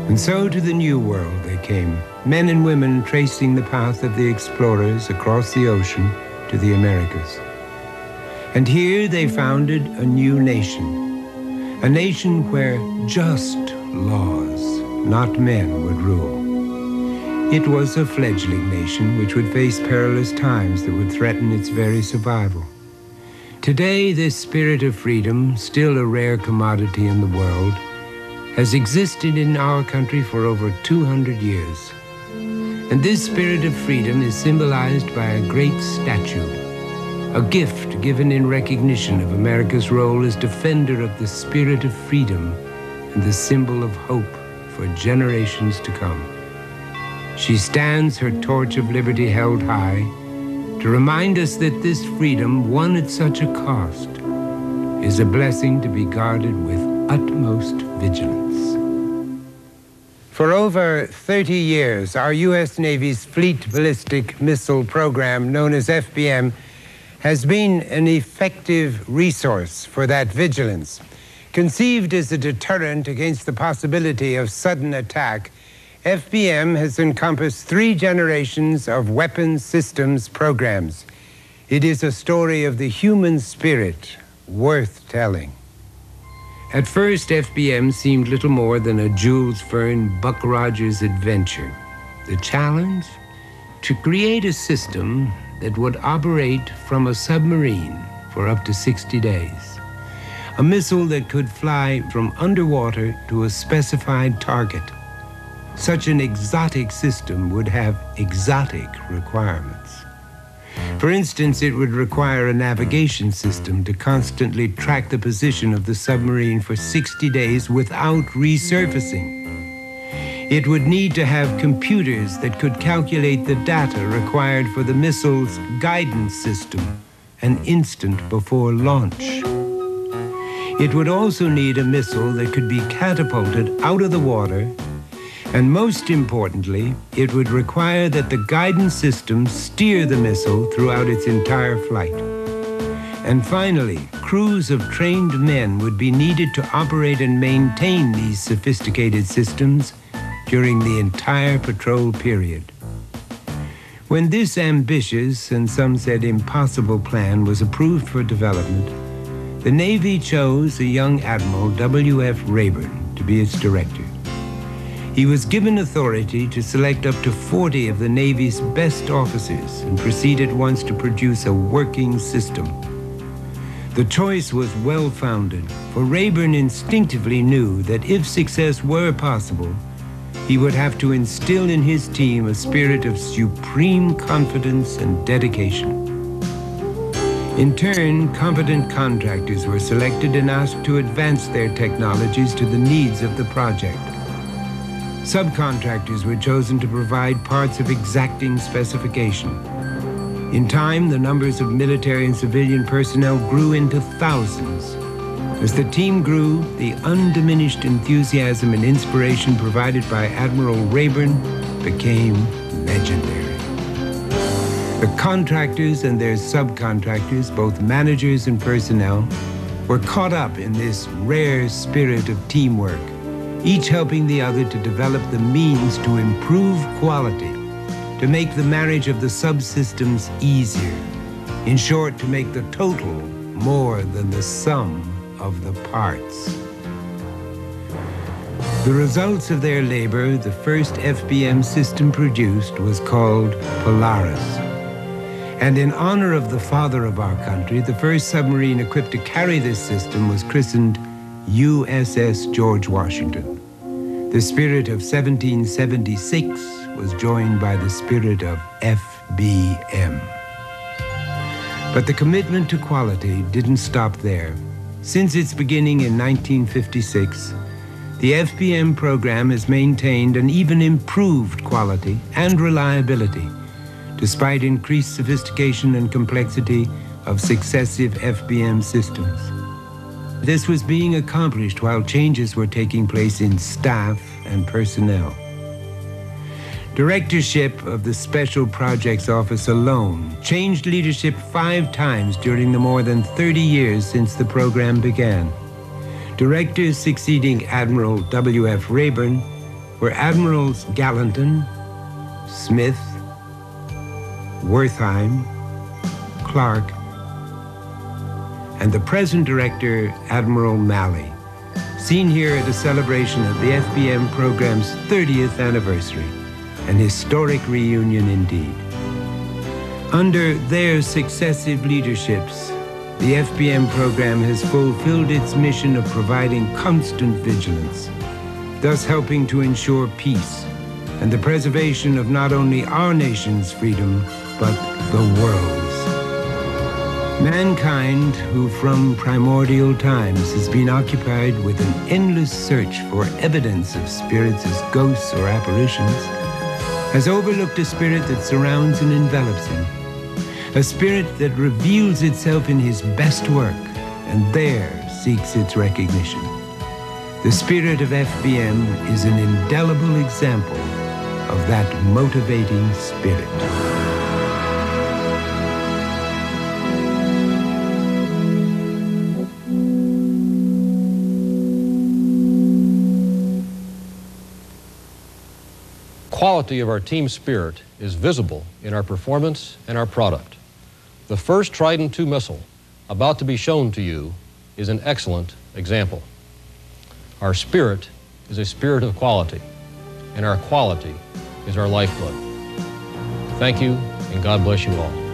And so to the New World they came, men and women tracing the path of the explorers across the ocean to the Americas. And here they founded a new nation, a nation where just laws, not men, would rule. It was a fledgling nation which would face perilous times that would threaten its very survival. Today, this spirit of freedom, still a rare commodity in the world, has existed in our country for over 200 years. And this spirit of freedom is symbolized by a great statue, a gift given in recognition of America's role as defender of the spirit of freedom and the symbol of hope for generations to come. She stands, her torch of liberty held high, to remind us that this freedom, won at such a cost, is a blessing to be guarded with utmost vigilance. For over 30 years, our U.S. Navy's Fleet Ballistic Missile Program, known as FBM, has been an effective resource for that vigilance. Conceived as a deterrent against the possibility of sudden attack, FBM has encompassed 3 generations of weapons systems programs. It is a story of the human spirit worth telling. At first, FBM seemed little more than a Jules Verne, Buck Rogers adventure. The challenge? To create a system that would operate from a submarine for up to 60 days. A missile that could fly from underwater to a specified target. Such an exotic system would have exotic requirements. For instance, it would require a navigation system to constantly track the position of the submarine for 60 days without resurfacing. It would need to have computers that could calculate the data required for the missile's guidance system an instant before launch. It would also need a missile that could be catapulted out of the water, and most importantly, it would require that the guidance system steer the missile throughout its entire flight. And finally, crews of trained men would be needed to operate and maintain these sophisticated systems during the entire patrol period. When this ambitious, and some said impossible plan was approved for development, the Navy chose a young Admiral W.F. Rayburn to be its director. He was given authority to select up to 40 of the Navy's best officers and proceed at once to produce a working system. The choice was well-founded, for Rayburn instinctively knew that if success were possible, he would have to instill in his team a spirit of supreme confidence and dedication. In turn, competent contractors were selected and asked to advance their technologies to the needs of the project. Subcontractors were chosen to provide parts of exacting specification. In time, the numbers of military and civilian personnel grew into thousands. As the team grew, the undiminished enthusiasm and inspiration provided by Admiral Rayburn became legendary. The contractors and their subcontractors, both managers and personnel, were caught up in this rare spirit of teamwork, each helping the other to develop the means to improve quality, to make the marriage of the subsystems easier. In short, to make the total more than the sum of the parts. The results of their labor, the first FBM system produced, was called Polaris. And in honor of the father of our country, the first submarine equipped to carry this system was christened USS George Washington. The spirit of 1776 was joined by the spirit of FBM. But the commitment to quality didn't stop there. Since its beginning in 1956, the FBM program has maintained and even improved quality and reliability, despite increased sophistication and complexity of successive FBM systems. This was being accomplished while changes were taking place in staff and personnel. Directorship of the Special Projects Office alone changed leadership 5 times during the more than 30 years since the program began. Directors succeeding Admiral W.F. Rayburn were Admirals Gallatin, Smith, Wertheim, Clark, and the present director, Admiral Malley, seen here at a celebration of the FBM program's 30th anniversary, an historic reunion indeed. Under their successive leaderships, the FBM program has fulfilled its mission of providing constant vigilance, thus helping to ensure peace and the preservation of not only our nation's freedom, but the world's. Mankind, who from primordial times has been occupied with an endless search for evidence of spirits as ghosts or apparitions, has overlooked a spirit that surrounds and envelops him, a spirit that reveals itself in his best work and there seeks its recognition. The spirit of FBM is an indelible example of that motivating spirit. Quality of our team spirit is visible in our performance and our product. The first Trident II missile about to be shown to you is an excellent example. Our spirit is a spirit of quality, and our quality is our lifeblood. Thank you, and God bless you all.